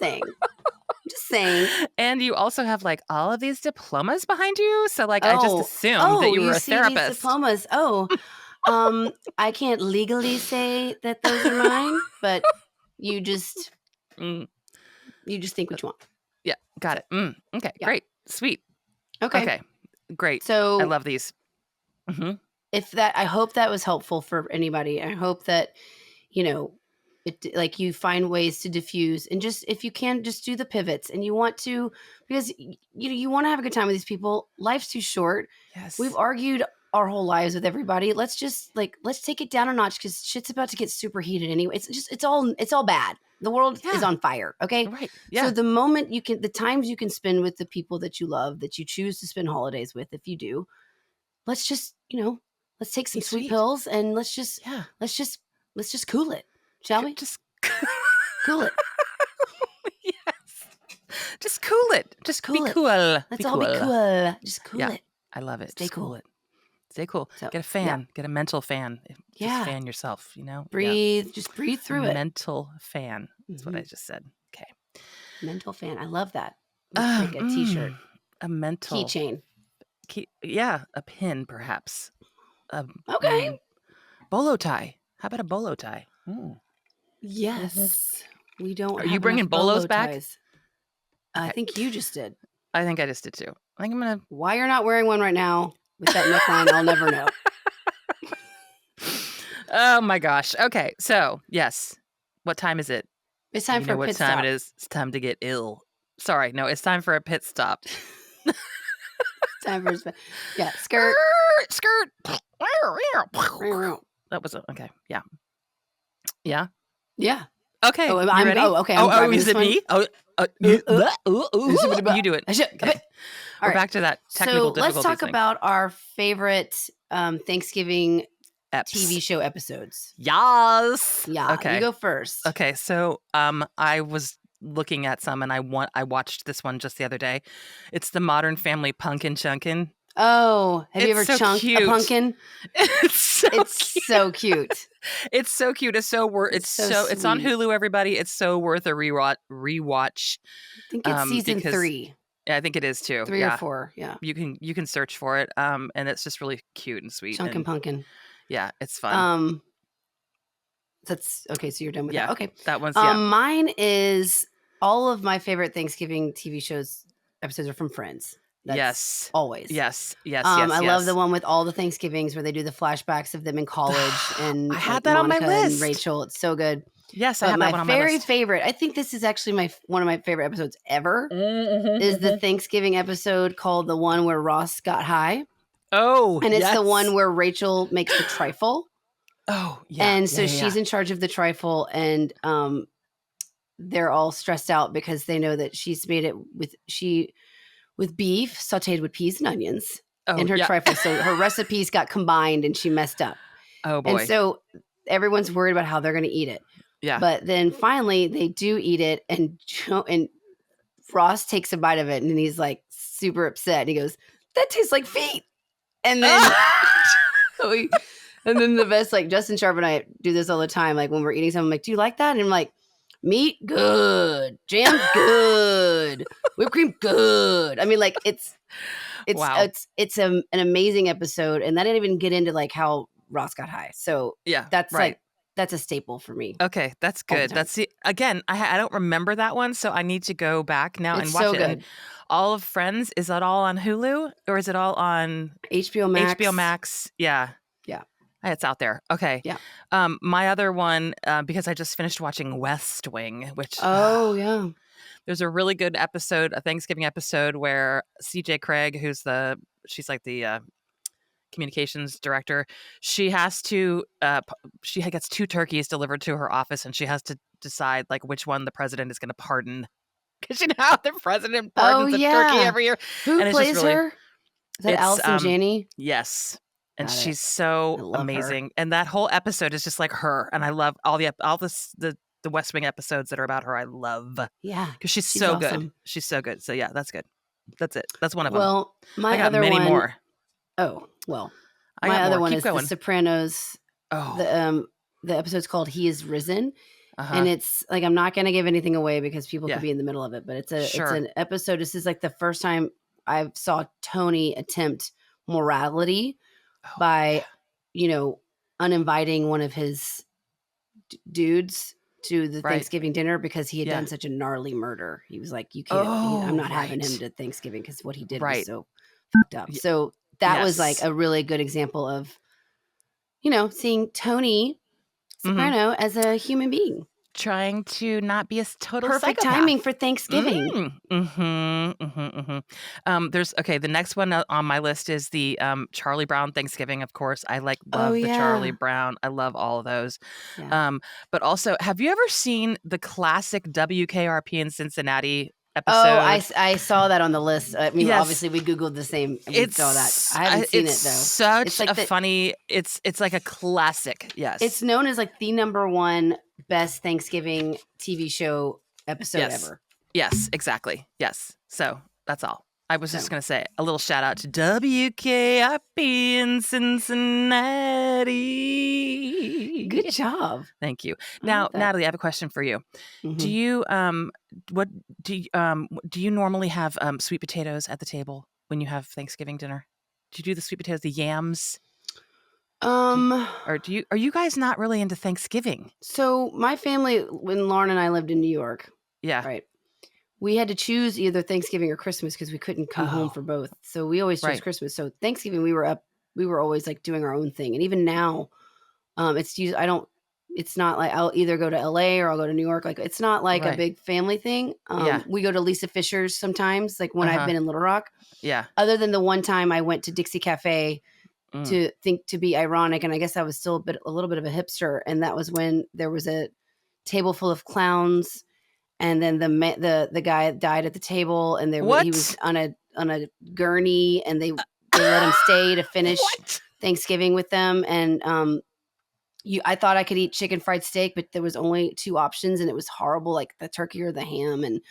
Speaker 2: saying.
Speaker 1: And you also have like all of these diplomas behind you, so like I just assumed that you were a therapist.
Speaker 2: These diplomas. I can't legally say that those are mine, but you just think what you want.
Speaker 1: Yeah, got it. Okay, great, sweet. Okay, great.
Speaker 2: So
Speaker 1: I love these. Mm-hmm.
Speaker 2: I hope that was helpful for anybody. I hope that like you find ways to diffuse, and just if you can, just do the pivots, and you want to, because you want to have a good time with these people. Life's too short.
Speaker 1: Yes,
Speaker 2: we've argued our whole lives with everybody. Let's take it down a notch, because shit's about to get super heated anyway. It's all bad. The world is on fire. Okay.
Speaker 1: Right. Yeah.
Speaker 2: So the times you can spend with the people that you love, that you choose to spend holidays with, if you do, let's just, let's take some sweet pills, and let's just cool it. Shall we?
Speaker 1: Just
Speaker 2: cool it.
Speaker 1: Yes. Just cool it. Just be cool.
Speaker 2: Let's all be cool. Just cool it.
Speaker 1: I love it.
Speaker 2: Stay cool.
Speaker 1: Stay cool. So, get a fan. Yeah. Get a mental fan. Just fan yourself,
Speaker 2: Breathe. Yeah. Just breathe through it.
Speaker 1: Mental fan. That's what I just said. Okay.
Speaker 2: Mental fan. I love that. Like a t-shirt.
Speaker 1: A mental.
Speaker 2: Keychain.
Speaker 1: A pin, perhaps.
Speaker 2: Okay.
Speaker 1: Bolo tie. How about a bolo tie?
Speaker 2: Yes. We don't.
Speaker 1: Are you bringing bolos back?
Speaker 2: I think you just did.
Speaker 1: I think I just did too. I think I'm going to.
Speaker 2: Why you're not wearing one right now with that neckline, I'll never know.
Speaker 1: Oh my gosh. Okay. So, yes. What time is it?
Speaker 2: It's time for a pit stop.
Speaker 1: What time it is? It's time to get ill. Sorry. No, it's time for a pit stop.
Speaker 2: Time for yeah, skirt.
Speaker 1: Skirt. That was okay. Yeah. Yeah.
Speaker 2: Yeah.
Speaker 1: Okay.
Speaker 2: Oh,
Speaker 1: You ready?
Speaker 2: okay. I'm driving
Speaker 1: is
Speaker 2: this
Speaker 1: it
Speaker 2: one.
Speaker 1: me? You do it. Okay.
Speaker 2: All
Speaker 1: We're
Speaker 2: right.
Speaker 1: back to that
Speaker 2: So
Speaker 1: technical
Speaker 2: let's
Speaker 1: difficulties
Speaker 2: talk
Speaker 1: thing.
Speaker 2: about our favorite Thanksgiving
Speaker 1: Eps.
Speaker 2: TV show episodes.
Speaker 1: Yes.
Speaker 2: Yeah.
Speaker 1: Okay.
Speaker 2: You go first.
Speaker 1: Okay. So I was looking at some and I watched this one just the other day. It's the Modern Family Punkin' Chunkin'.
Speaker 2: Oh, have you ever
Speaker 1: so
Speaker 2: chunked
Speaker 1: cute.
Speaker 2: a pumpkin?
Speaker 1: It's so cute.
Speaker 2: So cute.
Speaker 1: It's so cute. It's so worth. It's on Hulu. Everybody, it's so worth a rewatch.
Speaker 2: I think it's season 3.
Speaker 1: Yeah, I think it is too.
Speaker 2: 3 or 4. Yeah.
Speaker 1: You can search for it. And it's just really cute and sweet.
Speaker 2: Chunkin' Pumpkin.
Speaker 1: Yeah, it's fun.
Speaker 2: That's okay. So you're done with that. Okay.
Speaker 1: That one's
Speaker 2: mine is all of my favorite Thanksgiving TV shows episodes are from Friends. That's always.
Speaker 1: Yes.
Speaker 2: I love the one with all the Thanksgivings where they do the flashbacks of them in college and
Speaker 1: I had that
Speaker 2: Monica
Speaker 1: on my list.
Speaker 2: and Rachel. It's so good.
Speaker 1: Yes, I have that one on my list.
Speaker 2: My very favorite, I think this is actually one of my favorite episodes ever, is the Thanksgiving episode called the one where Ross got high.
Speaker 1: Oh,
Speaker 2: and it's the one where Rachel makes the trifle.
Speaker 1: Oh, yeah.
Speaker 2: And so she's in charge of the trifle, and they're all stressed out because they know that she's made it with beef sauteed with peas and onions in her trifle. So her recipes got combined and she messed up.
Speaker 1: Oh, boy.
Speaker 2: And so everyone's worried about how they're going to eat it.
Speaker 1: Yeah.
Speaker 2: But then finally they do eat it, and Ross takes a bite of it and he's like super upset. He goes, "That tastes like feet." And then and then the best, like Justin Sharp and I do this all the time. Like when we're eating something, I'm like, "Do you like that?" And I'm like, "Meat, good. Jam, good. Whipped cream, good." I mean, like it's an amazing episode, and that didn't even get into like how Ross got high. So that's right. That's a staple for me.
Speaker 1: Okay, that's good. That's again, I don't remember that one, so I need to go back now and watch it.
Speaker 2: Good.
Speaker 1: And all of Friends, is that all on Hulu or is it all on
Speaker 2: HBO Max?
Speaker 1: HBO Max. Yeah. It's out there. Okay.
Speaker 2: Yeah.
Speaker 1: My other one, because I just finished watching West Wing, which there's a really good episode, a Thanksgiving episode where CJ Craig, she's like the communications director, she has to she gets 2 turkeys delivered to her office, and she has to decide like which one the president is going to pardon, because you know how the president pardons a turkey every year.
Speaker 2: Who plays her? Is that Allison Janney?
Speaker 1: Yes. And she's so amazing. Her. And that whole episode is just like her. And I love all the West Wing episodes that are about her. I love.
Speaker 2: Yeah.
Speaker 1: Because she's so awesome. Good. She's so good. So yeah, that's good. That's it. That's one of them.
Speaker 2: Well,
Speaker 1: I got many more.
Speaker 2: Oh, well. My other one is The Sopranos.
Speaker 1: Oh.
Speaker 2: The episode's called He Is Risen. And it's like, I'm not going to give anything away because people could be in the middle of it, but it's an episode. This is like the first time I saw Tony attempt morality by, uninviting one of his dudes to the Thanksgiving dinner because he had done such a gnarly murder. He was like, "You can't. I'm not having him to Thanksgiving because what he did was so fucked up." So that was like a really good example of, seeing Tony Soprano as a human being.
Speaker 1: Trying to not be a total
Speaker 2: perfect
Speaker 1: psychopath.
Speaker 2: Timing for Thanksgiving.
Speaker 1: There's the next one on my list is the Charlie Brown Thanksgiving. Of course, I love the Charlie Brown. I love all of those. Yeah. But also, have you ever seen the classic WKRP in Cincinnati episode?
Speaker 2: Oh, I saw that on the list. I mean, obviously we Googled the same. Saw that. I haven't seen it though.
Speaker 1: Such like funny. It's like a classic. Yes,
Speaker 2: it's known as like the #1 best Thanksgiving TV show episode ever.
Speaker 1: Yes, exactly. Yes. So that's all. I was just going to say a little shout out to WKRP in Cincinnati.
Speaker 2: Good job.
Speaker 1: Thank you. Now, Natalie, I have a question for you. Mm-hmm. Do you normally have sweet potatoes at the table when you have Thanksgiving dinner? Do you do the sweet potatoes, the yams? Are you guys not really into Thanksgiving?
Speaker 2: So my family, when Lauren and I lived in New York, right, we had to choose either Thanksgiving or Christmas because we couldn't come home for both. So we always chose Christmas. So Thanksgiving, we were always like doing our own thing. And even now, it's used. I don't it's not like I'll either go to LA or I'll go to New York. Like, it's not like a big family thing.
Speaker 1: Yeah.
Speaker 2: We go to Lisa Fisher's sometimes, like when I've been in Little Rock.
Speaker 1: Yeah.
Speaker 2: Other than the one time I went to Dixie Cafe to be ironic, and I guess I was still a little bit of a hipster, and that was when there was a table full of clowns, and then the guy died at the table, and he was on a gurney, and they let him stay to finish Thanksgiving with them, and I thought I could eat chicken fried steak, but there was only 2 options, and it was horrible, like the turkey or the ham, and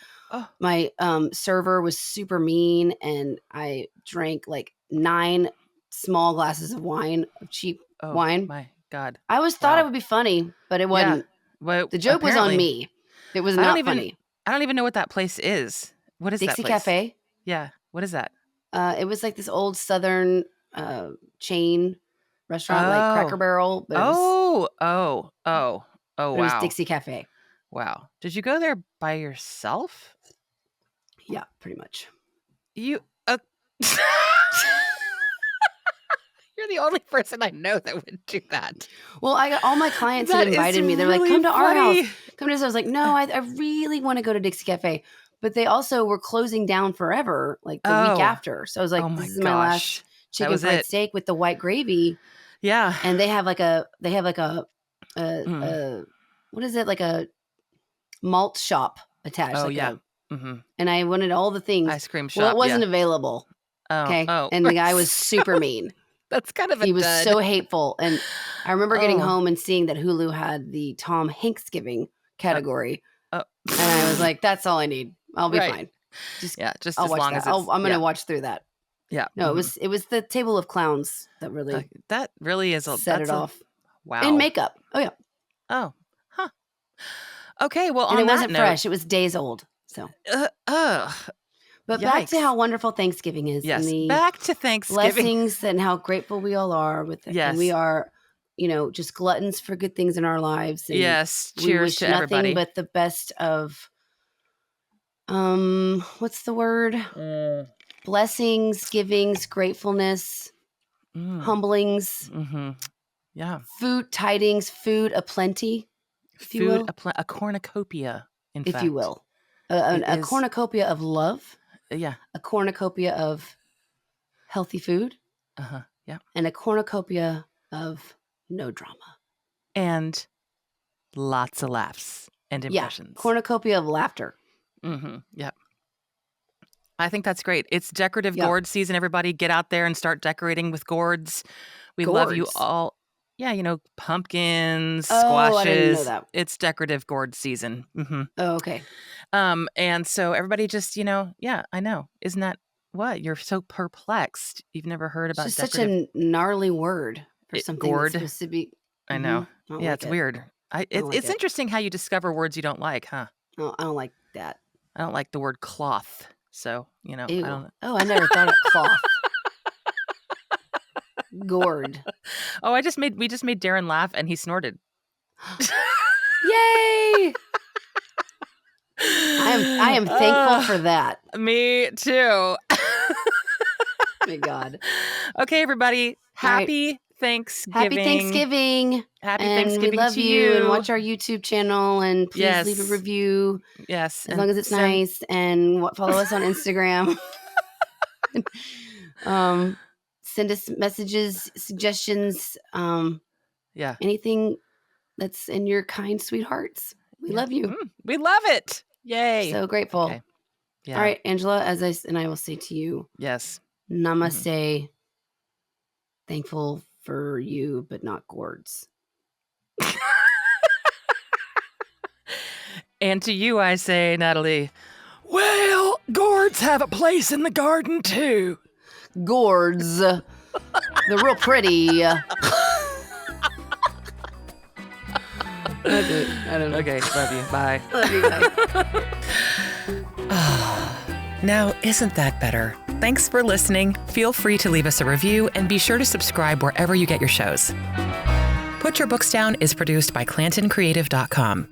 Speaker 2: my server was super mean, and I drank like 9 small glasses of wine, of cheap wine.
Speaker 1: My God.
Speaker 2: I always thought it would be funny, but it wasn't.
Speaker 1: Yeah. Well,
Speaker 2: the joke was on me. It was not funny.
Speaker 1: I don't even know what that place is. What is
Speaker 2: Dixie
Speaker 1: that place?
Speaker 2: Cafe?
Speaker 1: Yeah. What is that?
Speaker 2: It was like this old Southern chain restaurant, like Cracker Barrel. But
Speaker 1: wow.
Speaker 2: It was Dixie Cafe.
Speaker 1: Wow. Did you go there by yourself?
Speaker 2: Yeah, pretty much.
Speaker 1: You're the only person I know that would do that.
Speaker 2: Well, I got all my clients had invited me. They're like, come to our house. Come to us. I was like, no, I really want to go to Dixie Cafe. But they also were closing down forever, like the week after. So I was like, this is my last chicken fried steak with the white gravy.
Speaker 1: Yeah.
Speaker 2: And they have like a what is it? Like a malt shop attached.
Speaker 1: Oh,
Speaker 2: like
Speaker 1: yeah.
Speaker 2: And I wanted all the things.
Speaker 1: Ice cream shop.
Speaker 2: Well, it wasn't available. Okay. And the guy was super mean.
Speaker 1: That's kind of
Speaker 2: He was so hateful. And I remember getting home and seeing that Hulu had the Tom Hanksgiving category. And I was like, that's all I need. I'll be fine.
Speaker 1: Just
Speaker 2: I'll
Speaker 1: as
Speaker 2: watch
Speaker 1: long
Speaker 2: that.
Speaker 1: as it's,
Speaker 2: I'm going to watch through that.
Speaker 1: Yeah.
Speaker 2: No, it was the table of clowns that really
Speaker 1: set
Speaker 2: it off.
Speaker 1: Wow.
Speaker 2: And makeup. Oh yeah.
Speaker 1: Oh. Huh. Okay, well,
Speaker 2: and
Speaker 1: on
Speaker 2: it wasn't
Speaker 1: that
Speaker 2: fresh. It was days old. So but back to how wonderful Thanksgiving is.
Speaker 1: Yes.
Speaker 2: And the
Speaker 1: back to Thanksgiving.
Speaker 2: Blessings and how grateful we all are with it.
Speaker 1: Yes.
Speaker 2: And we are, just gluttons for good things in our lives. And
Speaker 1: yes.
Speaker 2: we
Speaker 1: Cheers
Speaker 2: wish
Speaker 1: to
Speaker 2: nothing
Speaker 1: everybody.
Speaker 2: but the best of what's the word? Blessings, givings, gratefulness, humblings.
Speaker 1: Yeah.
Speaker 2: Food tidings, food aplenty.
Speaker 1: Food a cornucopia, in fact.
Speaker 2: If you will. A cornucopia of love.
Speaker 1: Yeah.
Speaker 2: A cornucopia of healthy food.
Speaker 1: Yeah.
Speaker 2: And a cornucopia of no drama.
Speaker 1: And lots of laughs and impressions.
Speaker 2: Yeah. Cornucopia of laughter.
Speaker 1: Yep. I think that's great. It's decorative gourd season, everybody. Get out there and start decorating with gourds. We love you all. Yeah, pumpkins, squashes.
Speaker 2: I didn't know that.
Speaker 1: It's decorative gourd season.
Speaker 2: Oh, okay.
Speaker 1: And so everybody just, I know. Isn't that what? You're so perplexed. You've never heard about
Speaker 2: it's just such a gnarly word for something
Speaker 1: gourd.
Speaker 2: that's supposed to be.
Speaker 1: I know. Yeah, it's weird. It's
Speaker 2: it.
Speaker 1: interesting how you discover words you don't like, huh?
Speaker 2: Oh, I don't like that.
Speaker 1: I don't like the word cloth. So,
Speaker 2: Ew.
Speaker 1: I don't.
Speaker 2: Oh, I never thought of cloth. Gourd.
Speaker 1: Oh, we just made Darren laugh and he snorted.
Speaker 2: Yay! I am thankful for that.
Speaker 1: Me too.
Speaker 2: My God.
Speaker 1: Okay, everybody. Happy Thanksgiving.
Speaker 2: Happy Thanksgiving.
Speaker 1: Happy
Speaker 2: and
Speaker 1: Thanksgiving
Speaker 2: we love
Speaker 1: to
Speaker 2: you. And watch our YouTube channel and please leave a review.
Speaker 1: Yes.
Speaker 2: As long as it's nice. And follow us on Instagram. Send us messages, suggestions. Anything that's in your kind, sweet hearts. We love you.
Speaker 1: We love it. Yay.
Speaker 2: So grateful.
Speaker 1: Okay. Yeah.
Speaker 2: All right, Angela, I will say to you.
Speaker 1: Yes.
Speaker 2: Namaste. Thankful for you, but not gourds.
Speaker 1: And to you, I say, Natalie, well, gourds have a place in the garden, too.
Speaker 2: Gourds. They're real pretty. I don't know.
Speaker 1: Okay, love you. Bye.
Speaker 2: Love you, bye.
Speaker 1: Now, isn't that better? Thanks for listening. Feel free to leave us a review and be sure to subscribe wherever you get your shows. Put Your Books Down is produced by ClantonCreative.com.